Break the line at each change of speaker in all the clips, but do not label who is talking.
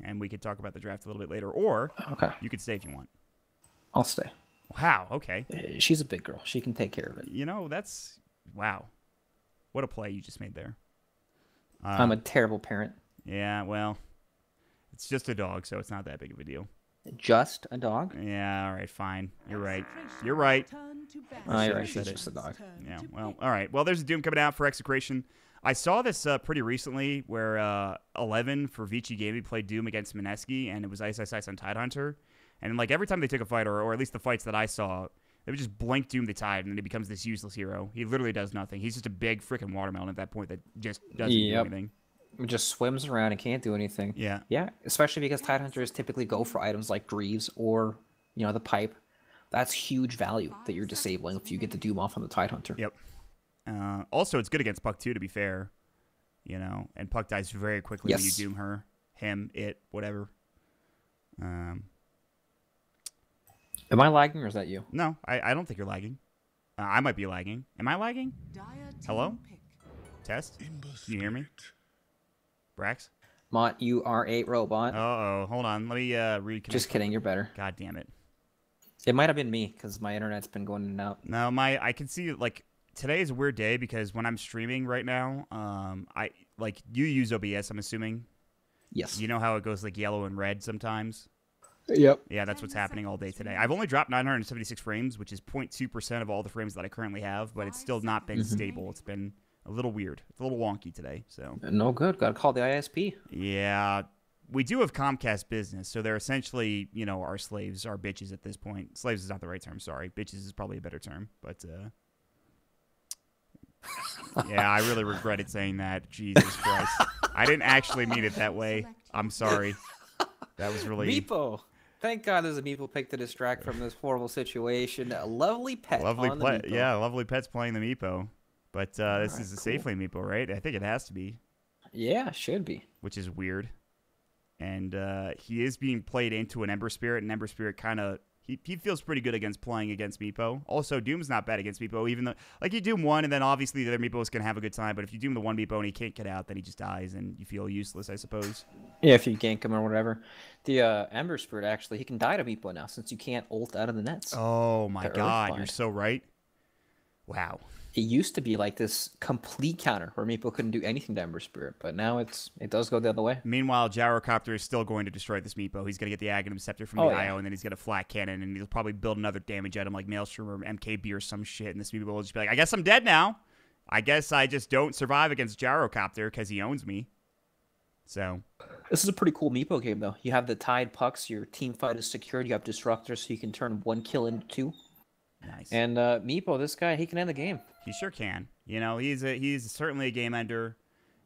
and we could talk about the draft a little bit later. Or
Okay.
you could stay if you want.
I'll stay.
Wow. Okay.
She's a big girl. She can take care of it.
You know, that's wow. What a play you just made there.
I'm a terrible parent.
Yeah. Well, it's just a dog, so it's not that big of a deal.
Just a dog?
Yeah. All right. Fine. You're right. You're right.
You're right. She's just a dog.
Yeah. Well. All right. Well, there's a Doom coming out for Execration. I saw this pretty recently where 11 for Vici Gaming played Doom against Mineski, and it was Ice Ice Ice on Tidehunter. And like every time they took a fight, or at least the fights that I saw, they would just blink Doom the Tide, and then he becomes this useless hero. He literally does nothing. He's just a big freaking watermelon at that point that just doesn't do anything.
It just swims around and can't do anything.
Yeah.
Yeah, especially because Tidehunters typically go for items like Greaves or, the pipe. That's huge value that you're disabling if you get the Doom off on the Tidehunter.
Yep. Also, it's good against Puck, too, to be fair. And Puck dies very quickly when you Doom her, him, it, whatever.
Am I lagging or is that you?
No, I don't think you're lagging. I might be lagging. Am I lagging? Hello? Test? Can you hear me? Brax?
Mont, you are a robot.
Uh-oh. Hold on. Let me reconnect.
Just kidding. You're better.
God damn it.
It might have been me because my internet's been going in and out.
No, I can see, like, today is a weird day because when I'm streaming right now, you use OBS, I'm assuming.
Yes.
You know how it goes, like, yellow and red sometimes?
Yep.
Yeah, that's what's happening all day today. I've only dropped 976 frames, which is 0.2% of all the frames that I currently have, but it's still not been stable. It's been a little weird. It's a little wonky today. So
no good. Got to call the ISP.
Yeah. We do have Comcast Business, so they're essentially, our slaves, our bitches at this point. Slaves is not the right term, sorry. Bitches is probably a better term, but yeah, I really regretted saying that. Jesus Christ. I didn't actually mean it that way. I'm sorry. That was really...
Meepo. Thank God there's a Meepo pick to distract from this horrible situation. A lovely pet on the Meepo.
Yeah, lovely pet's playing the Meepo. But this is a safe lane Meepo, right? I think it has to be.
Yeah, should be.
Which is weird. And he is being played into an Ember Spirit, and Ember Spirit kind of... He feels pretty good against playing against Meepo. Also, Doom's not bad against Meepo, even though... Like, you Doom one, and then obviously the other Meepo is going to have a good time, but if you Doom the one Meepo and he can't get out, then he just dies, and you feel useless, I suppose.
Yeah, if you gank him or whatever. The Ember Spirit, actually, he can die to Meepo now, since you can't ult out of the nets.
Oh, my God, you're so right. Wow.
It used to be like this complete counter where Meepo couldn't do anything to Ember Spirit, but now it does go the other way.
Meanwhile, Gyrocopter is still going to destroy this Meepo. He's going to get the Aghanim Scepter from the IO, and then he's going to flat cannon, and he'll probably build another damage item like Maelstrom or MKB or some shit, and this Meepo will just be like, I guess I'm dead now. I guess I just don't survive against Gyrocopter because he owns me. So...
This is a pretty cool Meepo game, though. You have the Tide Pucks, your team fight is secured, you have Disruptor, so you can turn one kill into two.
Nice.
And Meepo, this guy, he can end the game.
He sure can. He's certainly a game ender.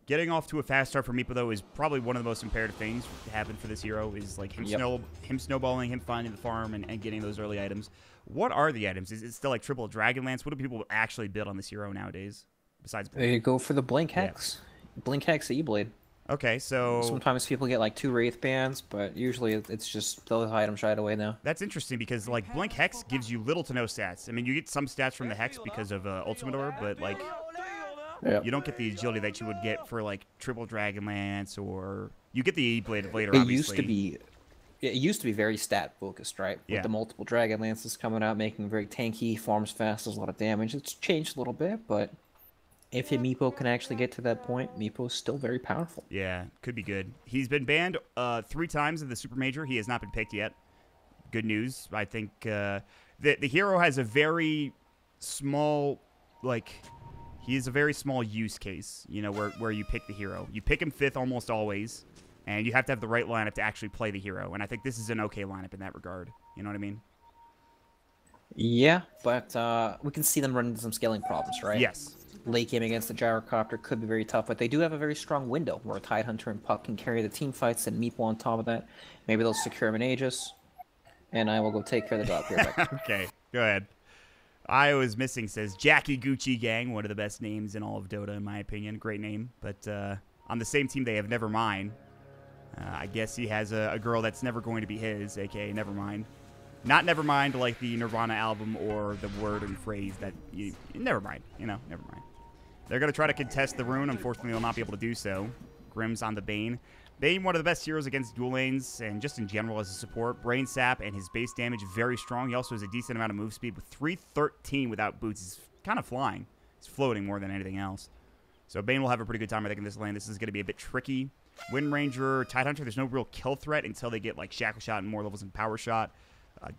Getting off to a fast start for Meepo, though, is probably one of the most imperative things to happen for this hero, is like him snowballing, him finding the farm, and getting those early items. What are the items? Is it still like triple Dragonlance? What do people actually build on this hero nowadays, besides Blink?
They go for the Blink Hex. Yeah. Blink Hex, the E-Blade.
Okay, so...
Sometimes people get like 2 Wraith Bands, but usually it's just those items right away now.
That's interesting because, like, Blink Hex gives you little to no stats. I mean, you get some stats from the Hex because of Ultimate Orb, but, like, you don't get the agility that you would get for, like, triple Dragonlance, or... You get the E-Blade later, obviously.
It used to be very stat-focused, right?
Yeah.
With the multiple Dragonlances coming out, making very tanky, farms fast, does a lot of damage. It's changed a little bit, but... If your Meepo can actually get to that point, Meepo is still very powerful.
Yeah, could be good. He's been banned 3 times in the Super Major. He has not been picked yet. Good news. I think the hero has a very small, he has a very small use case, where you pick the hero. You pick him 5th almost always, and you have to have the right lineup to actually play the hero. And I think this is an okay lineup in that regard. You know what I mean?
Yeah, but we can see them run into some scaling problems, right?
Yes.
Late game against the Gyrocopter could be very tough, but they do have a very strong window where Tidehunter and Puck can carry the team fights and Meepo on top of that. Maybe they'll secure him in Aegis, and I will go take care of the dog here.
Okay, go ahead. Iowa's Missing says, Jackie Gucci Gang, one of the best names in all of Dota, in my opinion. Great name, but on the same team they have Nevermind. I guess he has a girl that's never going to be his, a.k.a. Nevermind. Not Nevermind like the Nirvana album or the word and phrase that you... Nevermind, Nevermind. They're going to try to contest the rune. Unfortunately, they'll not be able to do so. Grim's on the Bane. Bane, one of the best heroes against dual lanes and just in general as a support. Brain Sap and his base damage very strong. He also has a decent amount of move speed with 313 without boots. He's kind of flying. He's floating more than anything else. So Bane will have a pretty good time, I think, in this lane. This is going to be a bit tricky. Wind Ranger, Tidehunter, there's no real kill threat until they get like Shackle Shot and more levels in Power Shot.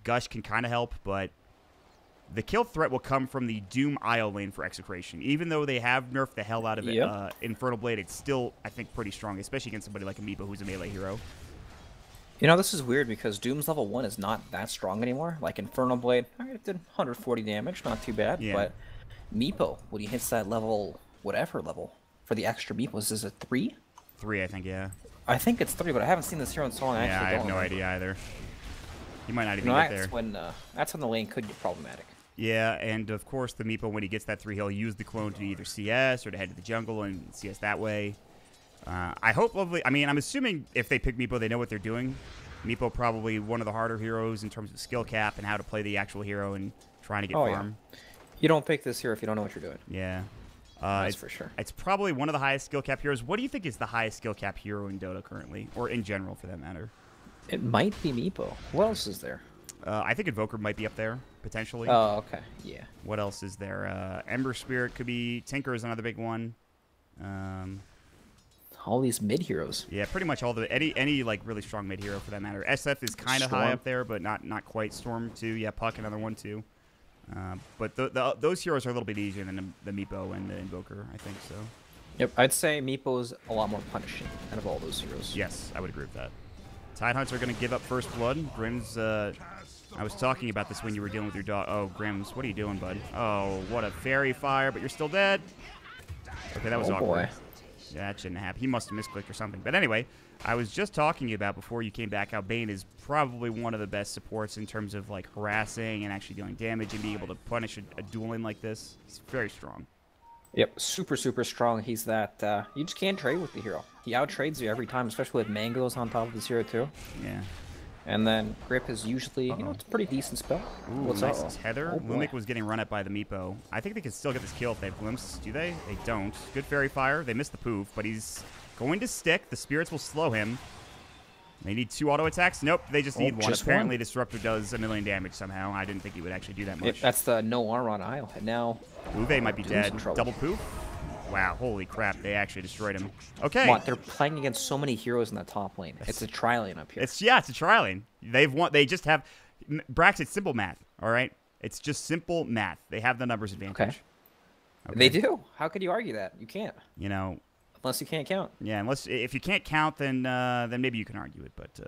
Gush can kind of help, but the kill threat will come from the Doom IO lane for Execration. Even though they have nerfed the hell out of it, Infernal Blade, it's still, I think, pretty strong, especially against somebody like Amiibo, who's a melee hero.
You know, this is weird because Doom's level 1 is not that strong anymore. Like Infernal Blade, it did 140 damage, not too bad. Yeah. But Meepo, when he hits that level, whatever level, for the extra Meepos, is it 3?
3, I think, yeah.
I think it's 3, but I haven't seen this hero in so long.
Yeah, I have no idea either. He might not even get there.
That's when the lane could get problematic.
Yeah, and of course the Meepo, when he gets that 3, he'll use the clone to either CS or to head to the jungle and CS that way. I hope I'm assuming if they pick Meepo, they know what they're doing. Meepo probably one of the harder heroes in terms of skill cap and how to play the actual hero and trying to get farm.
Yeah. You don't pick this hero if you don't know what you're doing.
Yeah.
That's for sure.
It's probably one of the highest skill cap heroes. What do you think is the highest skill cap hero in Dota currently? Or in general, for that matter?
It might be Meepo. What else is there?
I think Invoker might be up there, potentially.
Oh, okay. Yeah.
What else is there? Ember Spirit could be. Tinker is another big one.
All these mid heroes.
Yeah, pretty much all the any like really strong mid hero for that matter. SF is kind of high up there, but not quite. Storm too. Yeah, Puck another one too. But those heroes are a little bit easier than the Meepo and the Invoker, I think so.
Yep, I'd say Meepo's a lot more punishing out of all those heroes.
Yes, I would agree with that. Tidehunts are going to give up first blood. Grim's, I was talking about this when you were dealing with your dog. Oh, Grims, what are you doing, bud? Oh, what a fairy fire, but you're still dead. Okay, that was awkward. Boy. Yeah, that shouldn't happen. He must have misclicked or something. But anyway, I was just talking about before you came back how Bane is probably one of the best supports in terms of like harassing and actually dealing damage and being able to punish a duel lane like this. He's very strong.
Yep, super, super strong. He's that, you just can't trade with the hero. He out-trades you every time, especially with Mangoes on top of this hero, too.
Yeah.
And then Grip is usually, it's a pretty decent spell.
Ooh, what's nice tether. Oh, Lumic was getting run at by the Meepo. I think they can still get this kill if they have glimpse. Do they? They don't. Good fairy fire. They missed the poof, but he's going to stick. The spirits will slow him. They need 2 auto attacks. Nope, they just need 1. Apparently, Disruptor does 1 million damage somehow. I didn't think he would actually do that much.
That's the no armor on Isle. And now
Uwe might be dead. Double poof. Wow, holy crap, they actually destroyed him. Okay.
What? They're playing against so many heroes in that top lane. It's a tri-lane up here.
It's a tri-lane. They just have Brax, it's simple math, all right? It's just simple math. They have the numbers advantage.
Okay. They do. How could you argue that? You can't.
You know,
unless you can't count.
Yeah, if you can't count, then maybe you can argue it, but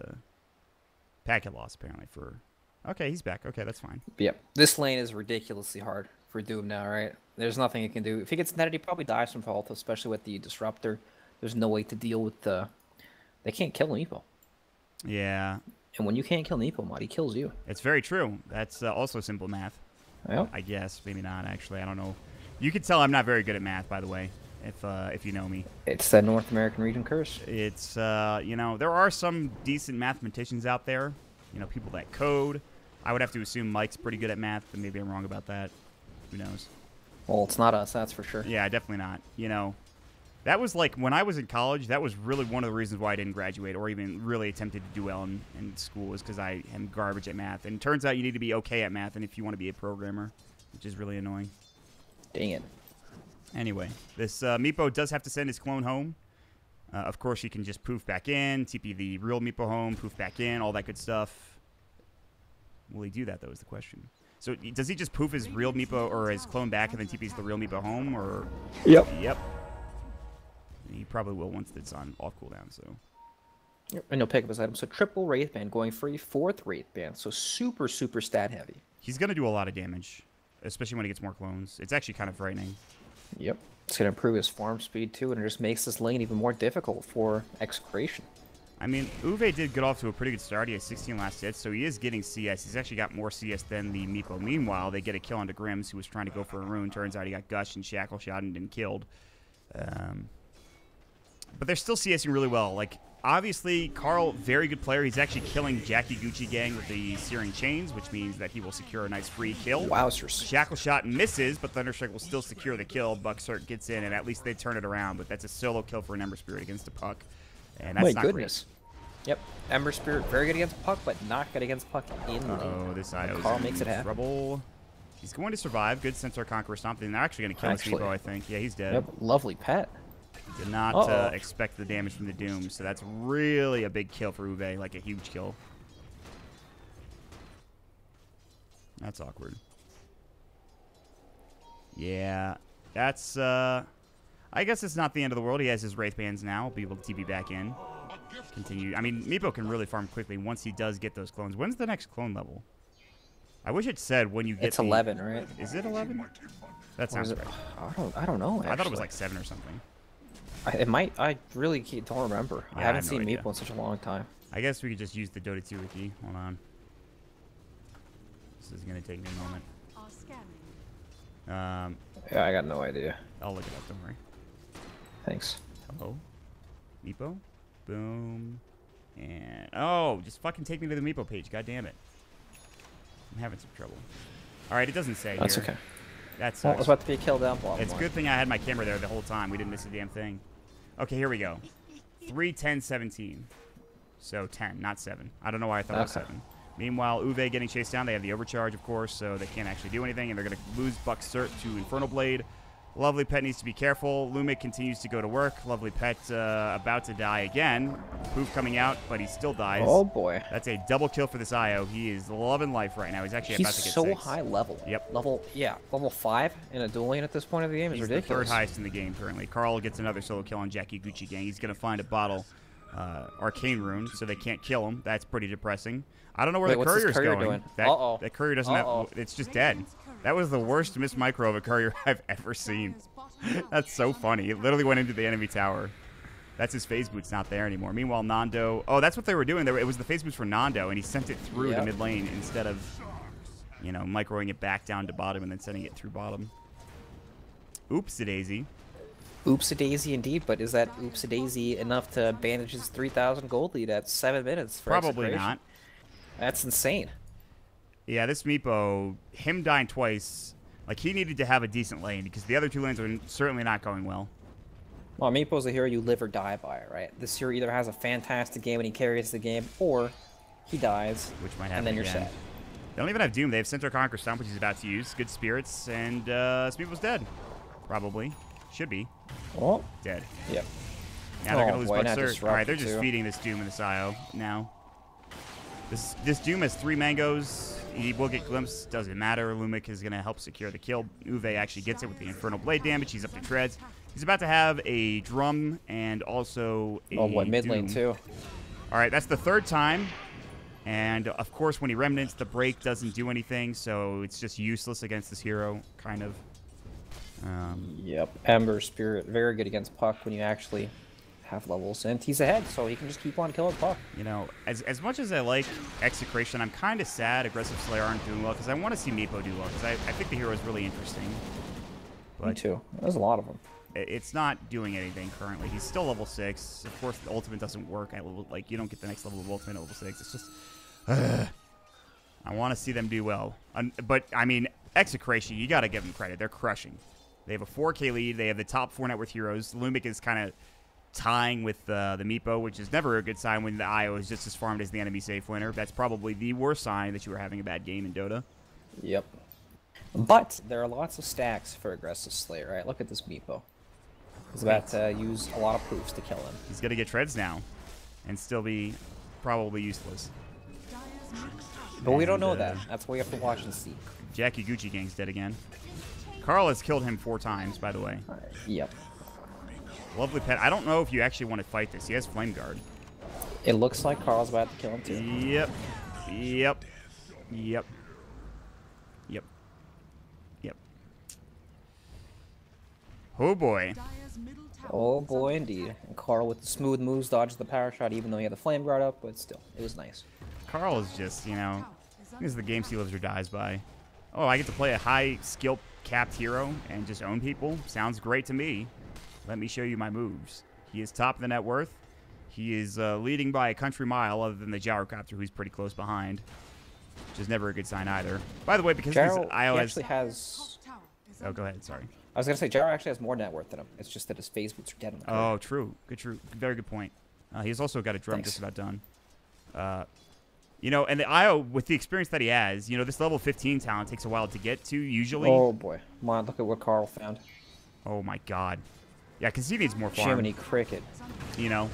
Packet lost apparently for. Okay, he's back. Okay, that's fine.
Yep. This lane is ridiculously hard for Doom now, right? There's nothing he can do. If he gets netted, he probably dies from Vault, especially with the Disruptor. There's no way to deal with the... They can't kill Neepo.
Yeah.
And when you can't kill Neepo, Mod, he kills you.
It's very true. That's also simple math.
Yep.
I guess. Maybe not, actually. I don't know. You can tell I'm not very good at math, by the way, if you know me.
It's the North American region curse.
It's, you know, there are some decent mathematicians out there. You know, people that code. I would have to assume Mike's pretty good at math, but maybe I'm wrong about that. Who knows?
Well, it's not us, that's for sure.
Yeah, definitely not. You know, that was like, when I was in college, that was really one of the reasons why I didn't graduate or even really attempted to do well in school, was because I am garbage at math. And it turns out you need to be okay at math and if you want to be a programmer, which is really annoying.
Dang it.
Anyway, this Meepo does have to send his clone home. Of course, you can just poof back in, TP the real Meepo home, poof back in, all that good stuff. Will he do that, though, is the question. So does he just poof his real Meepo or his clone back and then TP's the real Meepo home? Or
Yep.
Yep. He probably will once it's on off cooldown, so.
Yep. And he'll pick up his item. So triple Wraith Band going free, 4th Wraith Band. So super, super stat heavy.
He's going to do a lot of damage, especially when he gets more clones. It's actually kind of frightening.
Yep. It's going to improve his farm speed, too, and it just makes this lane even more difficult for Execration.
I mean, Uwe did get off to a pretty good start. He has 16 last hits, so he is getting CS. He's actually got more CS than the Meepo. Meanwhile, they get a kill onto Grims, who was trying to go for a rune. Turns out he got gushed and shackle shot and killed. But they're still CSing really well. Like, obviously, Carl, very good player. He's actually killing Jackie Gucci Gang with the Searing Chains, which means that he will secure a nice free kill.
Wowzers.
Shackle shot misses, but Thunderstrike will still secure the kill. Bucksert gets in, and at least they turn it around. But that's a solo kill for an Ember Spirit against a Puck. And that's
My
not
goodness. Yep. Ember Spirit, very good against Puck, but not good against Puck in lane.
Oh, this IO
Carl
is
makes it
in
happen.
trouble. He's going to survive. Good Centaur Conqueror Stomp. And they're actually going to kill
Actually.
Sweepo, I think. Yeah, he's dead.
Yep, lovely pet.
Did not expect the damage from the Doom, so that's really a big kill for Uwe, like a huge kill. That's awkward. Yeah, that's, I guess it's not the end of the world. He has his Wraith Bands now. Be able to TP back in. Continue. I mean, Meepo can really farm quickly once he does get those clones. When's the next clone level? I wish it said when you get
It's 11, right?
Is it 11? That sounds right.
I don't know, actually.
I thought it was like 7 or something.
It might. I really don't remember.
Yeah,
I haven't
have no
seen
idea.
Meeple in such a long time.
I guess we could just use the Dota 2 wiki. Hold on. This is going to take me a moment.
Yeah, I got no idea.
I'll look it up, don't worry.
Thanks.
Hello? Meepo? Boom. And... Oh, just fucking take me to the Meepo page. God damn it. I'm having some trouble. Alright, it doesn't say
That's
here.
okay.
That's
Well, it was about to be a kill down block.
It's a good thing I had my camera there the whole time. We didn't miss a damn thing. Okay, here we go. 3, 10, 17. So 10, not 7. I don't know why I thought it was 7. Meanwhile, Uwe getting chased down. They have the overcharge, of course, so they can't actually do anything, and they're going to lose Buck Cert to Infernal Blade. Lovely Pet needs to be careful. Lumic continues to go to work. Lovely Pet about to die again. Poof coming out, but he still dies.
Oh, boy.
That's a double kill for this IO. He is loving life right now. He's actually about to get
so
6.
high level.
Yep.
Level 5 in a dual lane at this point of the game is
He's
ridiculous.
the 3rd highest in the game currently. Carl gets another solo kill on Jackie Gucci Gang. He's going to find a bottle Arcane Rune, so they can't kill him. That's pretty depressing. I don't know where the courier's
courier
going.
doing?
That courier doesn't have... It's just dead. That was the worst miss micro of a courier I've ever seen. That's so funny. It literally went into the enemy tower. That's his phase boot's not there anymore. Meanwhile, Nando... Oh, that's what they were doing. It was the phase boots for Nando, and he sent it through the mid lane instead of, you know, microing it back down to bottom and then sending it through bottom. Oops-a-daisy.
Oops-a-daisy indeed, but is that oops-a-daisy enough to bandage his 3,000 gold lead at 7 minutes for
Probably
Execration?
not.
That's insane.
Yeah, this Meepo, him dying twice, like, he needed to have a decent lane because the other 2 lanes are certainly not going well.
Well, Meepo's a hero you live or die by, right? This hero either has a fantastic game and he carries the game, or he dies,
which might happen
and then
again.
you're sad.
They don't even have Doom. They have Centaur Conqueror Stomp, which he's about to use. Good spirits, and Meepo's dead. Probably. Should be.
Oh.
Dead.
Yep.
Now they're going to lose
boy,
Buck Cert. All right, they're just
too.
feeding this Doom in this IO now. This Doom has 3 mangoes. He will get glimpse. Doesn't matter. Lumic is going to help secure the kill. Uwe actually gets it with the Infernal Blade damage. He's up to treads. He's about to have a drum and also a
mid lane
Doom.
too.
All right, that's the 3rd time. And, of course, when he remnants, the break doesn't do anything, so it's just useless against this hero, kind of.
Yep. Ember Spirit, very good against Puck when you actually have levels. And he's ahead, so he can just keep on killing Puck.
You know, as much as I like Execration, I'm kind of sad Aggressive Slayer aren't doing well, because I want to see Meepo do well, because I think the hero is really interesting. But
Me too. There's a lot of them.
It's not doing anything currently. He's still level 6. Of course, the ultimate doesn't work at level, like, you don't get the next level of ultimate at level 6. It's just... I want to see them do well. But, I mean, Execration, you got to give them credit. They're crushing. They have a 4K lead. They have the top 4 net worth heroes. Lumic is kind of tying with the Meepo, which is never a good sign when the IO is just as farmed as the enemy safe winner. That's probably the worst sign that you are having a bad game in Dota.
Yep. But there are lots of stacks for Aggressive Slayer, right? Look at this Meepo. He's about to use a lot of proofs to kill him.
He's going to get treads now and still be probably useless.
But we don't know that. That's what we have to watch and see.
Jackie Gucci Gang's dead again. Carl has killed him 4 times, by the way.
Yep.
Lovely Pet. I don't know if you actually want to fight this. He has Flame Guard.
It looks like Carl's about to kill him too.
Yep. Yep. Yep. Yep. Yep. Oh boy.
Oh boy, indeed. And Carl with the smooth moves dodged the power shot even though he had the flame guard up, but still, it was nice.
Carl is just, you know, this is the game he lives or dies by. Oh, I get to play a high skill capped hero and just own people? Sounds great to me. Let me show you my moves. He is top of the net worth. He is leading by a country mile other than the Gyrocopter, who's pretty close behind, which is never a good sign either. By the way, because this IO
actually has...
Oh, go ahead, sorry.
I was going to say, Gyro actually has more net worth than him. It's just that his phase boots are dead on the
Oh, true. Good, true. Very good point. He's also got a drum
Thanks.
just about done. You know, and the IO, with the experience that he has, you know, this level 15 talent takes a while to get to, usually.
Oh, boy. Come on, look at what Carl found.
Oh, my God. Yeah, because he needs more farm.
Jiminy Cricket.
You know.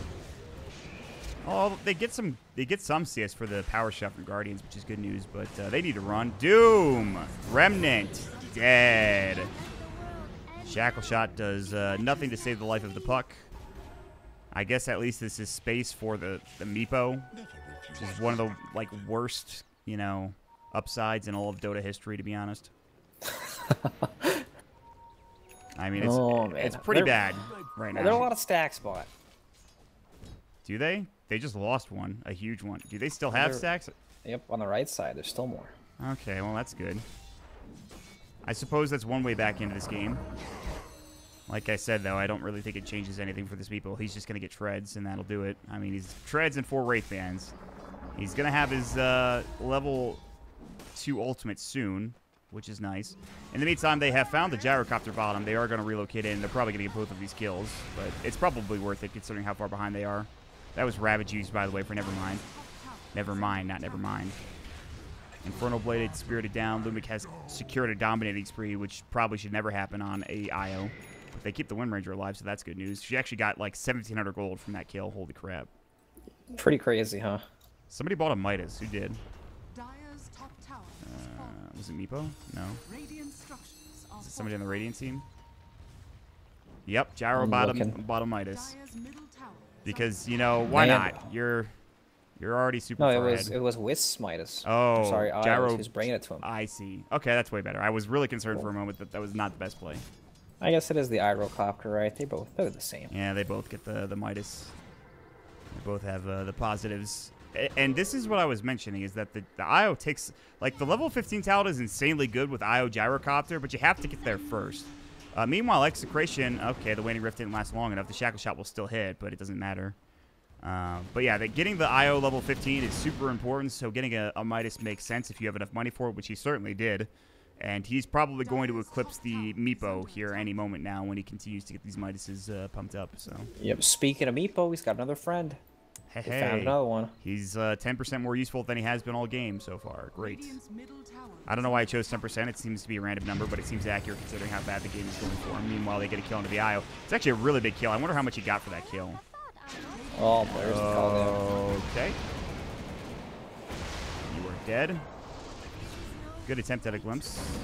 Oh, they get some CS for the power shot from Guardians, which is good news, but they need to run. Doom! Remnant! Dead. Shackle shot does nothing to save the life of the puck. I guess at least this is space for the Meepo, which is one of the like worst, you know, upsides in all of Dota history, to be honest. I mean, it's pretty bad right now.
There are a lot of stacks bought.
Do they? They just lost one, a huge one. Do they still have stacks?
Yep, on the right side, there's still more.
Okay, well, that's good. I suppose that's one way back into this game. Like I said, though, I don't really think it changes anything for this Meepo. He's just going to get Treads, and that'll do it. I mean, he's Treads and 4 Wraith Bands. He's going to have his level 2 ultimate soon, which is nice. In the meantime, they have found the Gyrocopter bottom. They are going to relocate in. They're probably going to get both of these kills, but it's probably worth it considering how far behind they are. That was Ravage used, by the way, for Nevermind. Nevermind, not Nevermind. Infernal Bladed, Spirited down. Lumic has secured a dominating spree, which probably should never happen on a IO. But they keep the Wind Ranger alive, so that's good news. She actually got like 1,700 gold from that kill. Holy crap.
Pretty crazy, huh?
Somebody bought a Midas. Who did? Was it Meepo? No. Is it somebody on the Radiant team? Yep, Gyro bottom Midas. Because, you know, why not? You're already super far ahead.
It was Wisp Midas.
Oh,
sorry,
Gyro
was bringing it to him.
I see. Okay, that's way better. I was really concerned for a moment that that was not the best play.
I guess it is the Gyrocopter, right? They're the same.
Yeah, they both get the Midas. They both have the positives. And this is what I was mentioning, is that the IO takes, like, the level 15 talent is insanely good with IO Gyrocopter, but you have to get there first. Meanwhile, Execration, okay, the Waning Rift didn't last long enough. The Shackle Shot will still hit, but it doesn't matter. But yeah, getting the IO level 15 is super important, so getting a Midas makes sense if you have enough money for it, which he certainly did. And he's probably going to eclipse the Meepo here any moment now when he continues to get these Midases pumped up. So.
Yep, speaking of Meepo, he's got another friend.
Hey,
he found another one.
He's 10% more useful than he has been all game so far. Great. I don't know why I chose 10%. It seems to be a random number, but it seems accurate considering how bad the game is going for him. Meanwhile, they get a kill into the IO. It's actually a really big kill. I wonder how much he got for that kill.
Oh, there's the call there.
Okay. You are dead. Good attempt at a glimpse.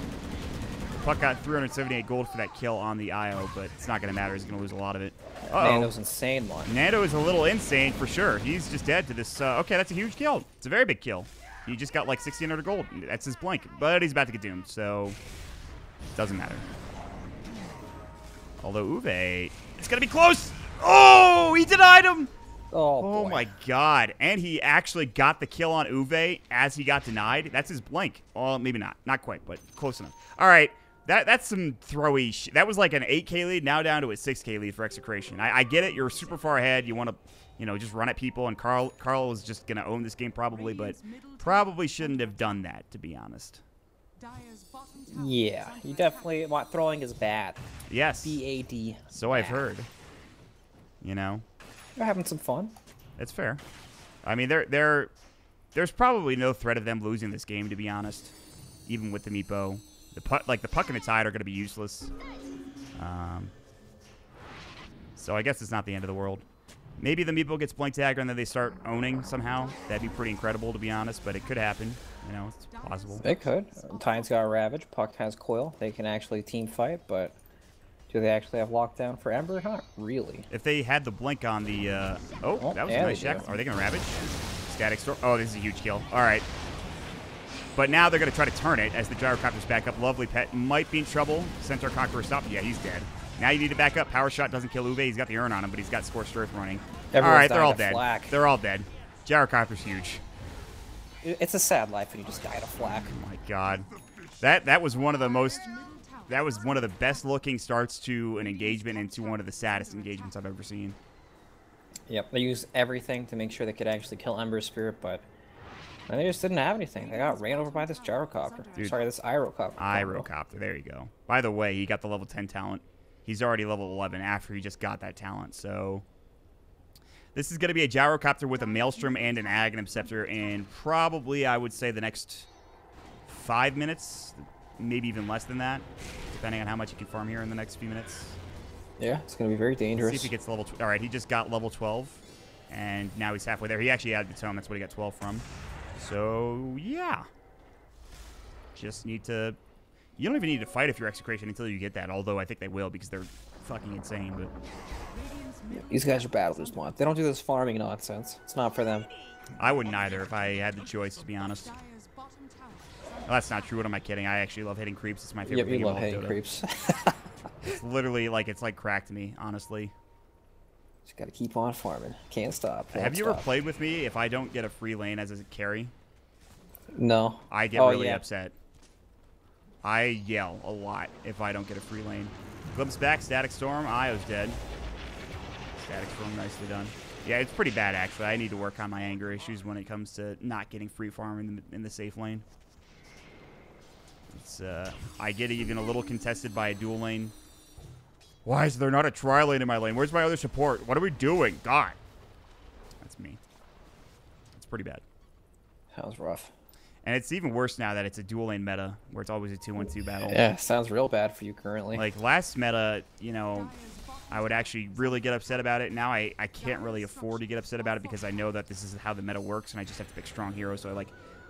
Puck got 378 gold for that kill on the IO, but it's not going to matter. He's going to lose a lot of it.
Nando's insane, one.
Nando is a little insane for sure. He's just dead to this. Okay, that's a huge kill. It's a very big kill. He just got like 1,600 gold. That's his blink, but he's about to get doomed, so it doesn't matter. Although Uwe, it's going to be close. Oh, he denied him.
Oh,
my God. And he actually got the kill on Uwe as he got denied. That's his blink. Well, maybe not. Not quite, but close enough. All right. That's some throwy shit. That was like an 8K lead, now down to a 6K lead for Execration. I get it. You're super far ahead. You want to, you know, just run at people. And Carl is just going to own this game probably, but probably shouldn't have done that, to be honest.
Yeah, you definitely want throwing is bad.
Yes.
B-A-D.
So I've heard. You know.
They're having some fun.
That's fair. I mean, there's probably no threat of them losing this game, to be honest. Even with the Meepo. The puck and the Tide are going to be useless. So I guess it's not the end of the world. Maybe the Meepo gets Blink Dagger and then they start owning somehow. That'd be pretty incredible, to be honest, but it could happen. You know, it's possible.
It could. Tide's got Ravage. Puck has Coil. They can actually team fight, but do they actually have lockdown for Ember? Not really.
If they had the Blink on the... that was a nice shackle. Are they going to Ravage? Static Storm. Oh, this is a huge kill. All right. But now they're going to try to turn it as the Gyrocopter's back up. Lovely Pet might be in trouble. Centaur Conqueror stop. Yeah, he's dead. Now you need to back up. Power Shot doesn't kill Uwe. He's got the urn on him, but he's got Scorched Earth running. All right, they're all dead.
Flak.
They're all dead. Gyrocopter's huge.
It's a sad life when you just die to flak.
Oh my God, that was one of the most. That was one of the best looking starts to an engagement and to one of the saddest engagements I've ever seen.
Yep, they used everything to make sure they could actually kill Ember Spirit, but they just didn't have anything. They got ran over by this Gyrocopter.
Dude,
sorry, this Gyrocopter.
Gyrocopter, there you go. By the way, he got the level 10 talent. He's already level 11 after he just got that talent, so This is going to be a gyrocopter with a maelstrom and an Aghanim scepter in probably, I would say, the next 5 minutes, maybe even less than that, depending on how much you can farm here in the next few minutes.
Yeah, it's going to be very dangerous.
Let's see if he gets level. All right, he just got level 12, and now he's halfway there. He actually added the tome. That's what he got 12 from. So yeah, just need to. You don't even need to fight if you're Execration until you get that. Although I think they will because they're fucking insane. But
yeah, these guys are bad this month. They don't do this farming nonsense. It's not for them.
I wouldn't either if I had the choice, to be honest. Well, that's not true. What am I kidding? I actually love hitting creeps. It's my favorite
Yep,
game
you love
of
hitting
Dota.
creeps.
It's literally like it's like crack to me, honestly.
Just gotta keep on farming. Can't stop.
Have you ever played with me if I don't get a free lane as a carry?
No.
I get really upset. I yell a lot if I don't get a free lane. Glimpse back, Static Storm. Io's dead. Static Storm, nicely done. Yeah, it's pretty bad, actually. I need to work on my anger issues when it comes to not getting free farm in the safe lane. It's, I get even a little contested by a dual lane. Why is there not a tri lane in my lane? Where's my other support? What are we doing? God. That's me. It's pretty bad.
Sounds rough.
And it's even worse now that it's a dual lane meta, where it's always a 2-1-2 battle.
Yeah, sounds real bad for you currently.
Like, last meta, you know, I would actually really get upset about it. Now I can't really afford to get upset about it because I know that this is how the meta works, and I just have to pick strong heroes. So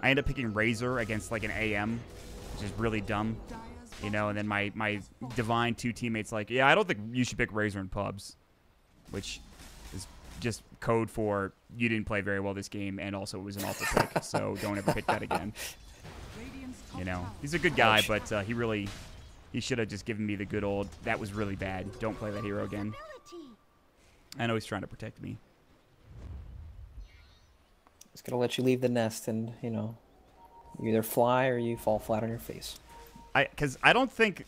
I end up picking Razor against, like, an AM, which is really dumb. You know, and then my Divine 2 teammates like, yeah, I don't think you should pick Razor in pubs, which is just code for you didn't play very well this game, and also it was an awful pick, so don't ever pick that again. You know, he's a good guy, but he should have just given me the good old, that was really bad, don't play that hero again. I know he's trying to protect me.
He's gonna let you leave the nest and, you know, you either fly or you fall flat on your face.
Because I don't think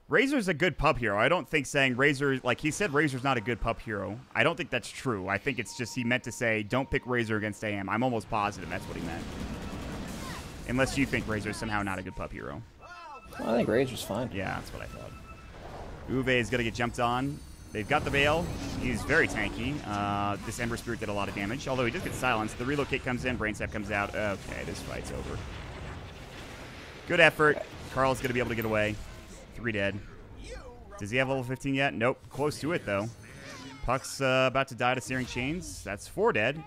Razor's a good pub hero. I don't think saying Razor, like he said Razor's not a good pub hero. I don't think that's true. I think it's just he meant to say don't pick Razor against AM. I'm almost positive that's what he meant. Unless you think Razor's somehow not a good pub hero.
Well, I think Razor's fine.
Yeah, that's what I thought. Uwe is going to get jumped on. They've got the Veil. He's very tanky. This Ember Spirit did a lot of damage, although he does get silenced. The relocate comes in, Brain Sap comes out. Okay, this fight's over. Good effort. Carl's going to be able to get away. 3 dead. Does he have level 15 yet? Nope. Close to it, though. Puck's about to die to Searing Chains. That's 4 dead.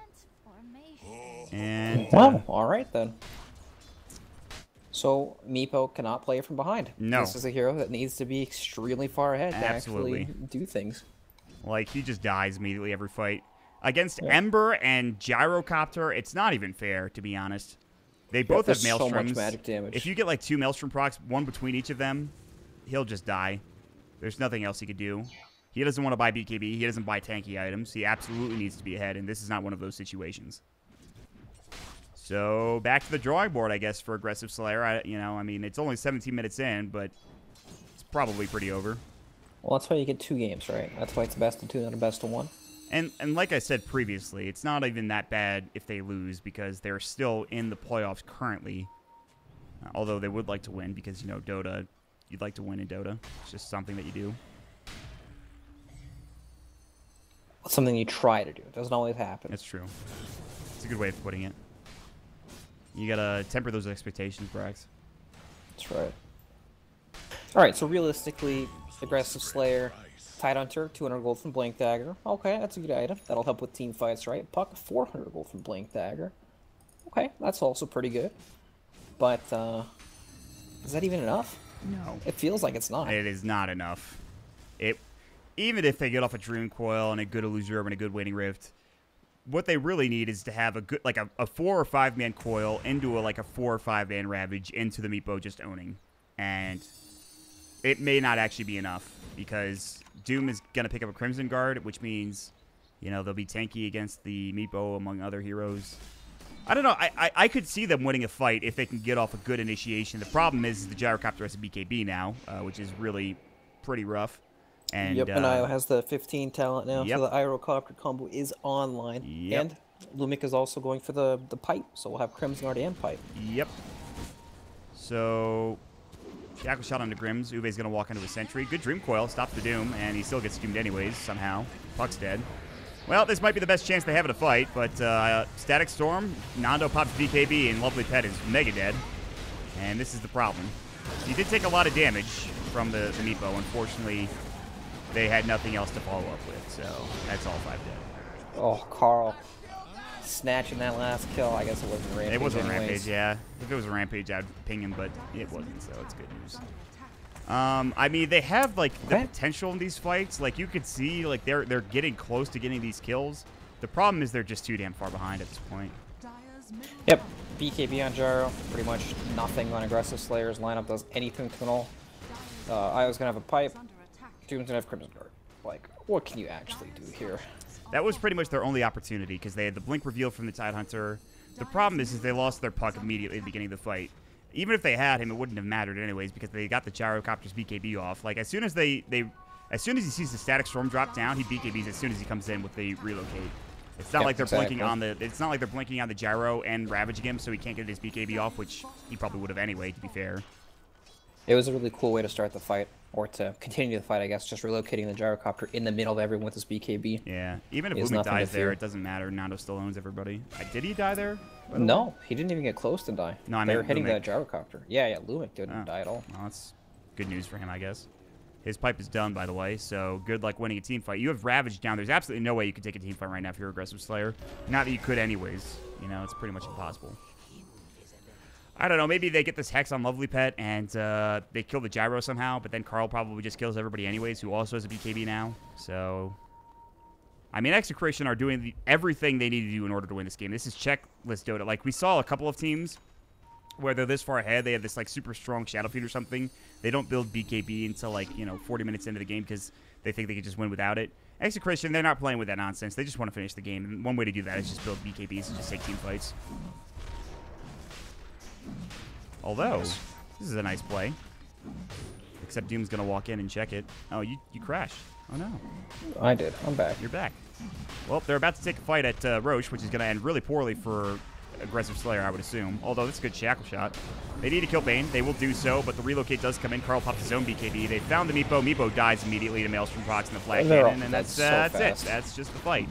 And
well, all right, then. So, Meepo cannot play from behind.
No.
This is a hero that needs to be extremely far ahead to actually do things.
Like, he just dies immediately every fight. Against Ember and Gyrocopter, it's not even fair, to be honest. They both have Maelstroms.
So much magic damage.
If you get like 2 Maelstrom procs, one between each of them, he'll just die. There's nothing else he could do. He doesn't want to buy BKB. He doesn't buy tanky items. He absolutely needs to be ahead, and this is not one of those situations. So back to the drawing board, I guess, for aggressive Slayer. I mean, it's only 17 minutes in, but it's probably pretty over.
Well, that's why you get 2 games, right? That's why it's a best of 2, not a best of 1.
And like I said previously, it's not even that bad if they lose because they're still in the playoffs currently. Although they would like to win because, you know, Dota, you'd like to win in Dota. It's just something that you do.
It's something you try to do. It doesn't always happen.
That's true. It's a good way of putting it. You gotta temper those expectations, Brax.
That's right. Alright, so realistically, aggressive Slayer, Tidehunter, 200 gold from Blink Dagger. Okay, that's a good item. That'll help with team fights, right? Puck, 400 gold from Blink Dagger. Okay, that's also pretty good. But, is that even enough?
No.
It feels like it's not.
It is not enough. Even if they get off a Dream Coil and a good Illusion Orb and a good Waning Rift, what they really need is to have a good, like a 4 or 5 man coil into a 4 or 5 man Ravage into the Meepo just owning. And it may not actually be enough because Doom is going to pick up a Crimson Guard, which means, you know, they'll be tanky against the Meepo among other heroes. I don't know. I could see them winning a fight if they can get off a good initiation. The problem is the Gyrocopter has a BKB now, which is really pretty rough. And,
yep, and Io has the 15 talent now,
yep.
so the Gyrocopter combo is online.
Yep.
And Lumic is also going for the pipe, so we'll have Crimson Guard and pipe.
Yep. So, Shackle shot onto Grims. Uwe's going to walk into a Sentry. Good Dream Coil. Stops the Doom, and he still gets doomed anyways, somehow. Puck's dead. Well, this might be the best chance they have at a fight, but Static Storm, Nando pops BKB, and Lovely Pet is mega dead. And this is the problem. He did take a lot of damage from the Meepo. Unfortunately, they had nothing else to follow up with, so that's all 5 dead.
Oh, Carl. Snatching that last kill. I guess it wasn't a Rampage.
It wasn't a
anyways.
Rampage, yeah. If it was a Rampage, I'd ping him, but it wasn't, so it's good news. I mean, they have, like, the potential in these fights. Like, you could see, like, they're getting close to getting these kills. The problem is they're just too damn far behind at this point.
Yep. BKB on Gyro. Pretty much nothing on Aggressive Slayer's lineup does anything to all. Io's gonna have a pipe. Doom's gonna have Crimson Guard. Like, what can you actually do here?
That was pretty much their only opportunity, because they had the blink reveal from the Tidehunter. The problem is they lost their puck immediately at the beginning of the fight. Even if they had him, it wouldn't have mattered anyways, because they got the Gyrocopter's BKB off. Like, as soon as he sees the Static Storm drop down, he BKBs as soon as he comes in with the relocate. It's not like they're blinking on the. It's not like they're blinking on the Gyro and ravaging him, so he can't get his BKB off, which he probably would have anyway. To be fair,
it was a really cool way to start the fight, or to continue the fight, I guess. Just relocating the Gyrocopter in the middle of everyone with his BKB.
Yeah, even if Lumi dies there, it doesn't matter. Nando still owns everybody. Did he die there?
No, he didn't even get close to die.
No, I mean
they were hitting that Gyrocopter. Yeah, Lumic didn't die at all.
Well, that's good news for him, I guess. His pipe is done, by the way, so good luck winning a team fight. You have Ravage down. There's absolutely no way you could take a team fight right now if you're Aggressive Slayer. Not that you could anyways. You know, it's pretty much impossible. I don't know. Maybe they get this Hex on Lovely Pet and they kill the Gyro somehow, but then Carl probably just kills everybody anyways, who also has a BKB now. So, I mean, Execration are doing everything they need to do in order to win this game. This is checklist Dota. Like, we saw a couple of teams where they're this far ahead. They have this, like, super strong Shadow Feed or something. They don't build BKB until, like, 40 minutes into the game because they think they can just win without it. Execration, they're not playing with that nonsense. They just want to finish the game. And one way to do that is just build BKBs and just take team fights. Although, this is a nice play. Except Doom's going to walk in and check it. Oh, you crashed. Oh, no.
I did. I'm back.
You're back. Well, they're about to take a fight at Roche, which is going to end really poorly for Aggressive Slayer, I would assume. Although, it's a good shackle shot. They need to kill Bane. They will do so, but the relocate does come in. Carl pops his own BKB. They found the Meepo. Meepo dies immediately to Maelstrom procs and the flag cannon, and that's it. That's just the fight.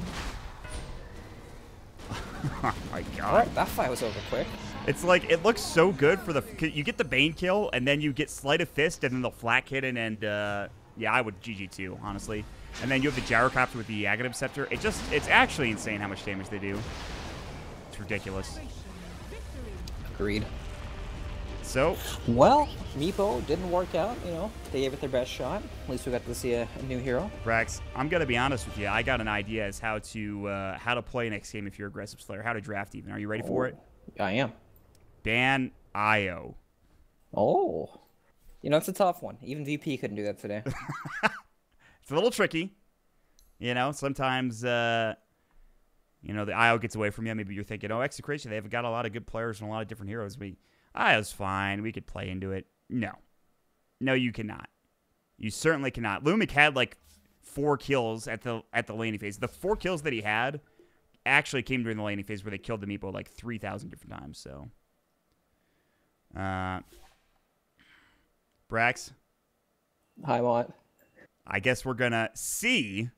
Oh, my God.
All right, that fight was over quick.
It's like, it looks so good for the... You get the Bane kill, and then you get Sleight of Fist, and then the flat cannon, and, yeah, I would GG too, honestly. And then you have the Gyrocopter with the Aghanim Scepter. It's actually insane how much damage they do. It's ridiculous.
Agreed.
So...
Well, Meepo didn't work out, They gave it their best shot. At least we got to see a new hero.
Brax, I'm going to be honest with you. I got an idea as how to play next game if you're Aggressive Slayer. How to draft even. Are you ready for it?
I am. Ban
Io.
Oh. It's a tough one. Even VP couldn't do that today.
It's a little tricky. Sometimes, the Io gets away from you. Maybe you're thinking, oh, Execration, they've got a lot of good players and a lot of different heroes. Io's fine. We could play into it. No. No, you cannot. You certainly cannot. Lumic had, 4 kills at the laning phase. The 4 kills that he had actually came during the laning phase where they killed the Meepo 3,000 different times, so... Brax?
Hi, Mont.
I guess we're gonna see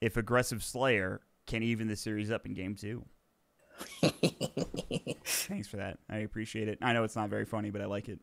if Aggressive Slayer can even the series up in Game 2. Thanks for that. I appreciate it. I know it's not very funny, but I like it.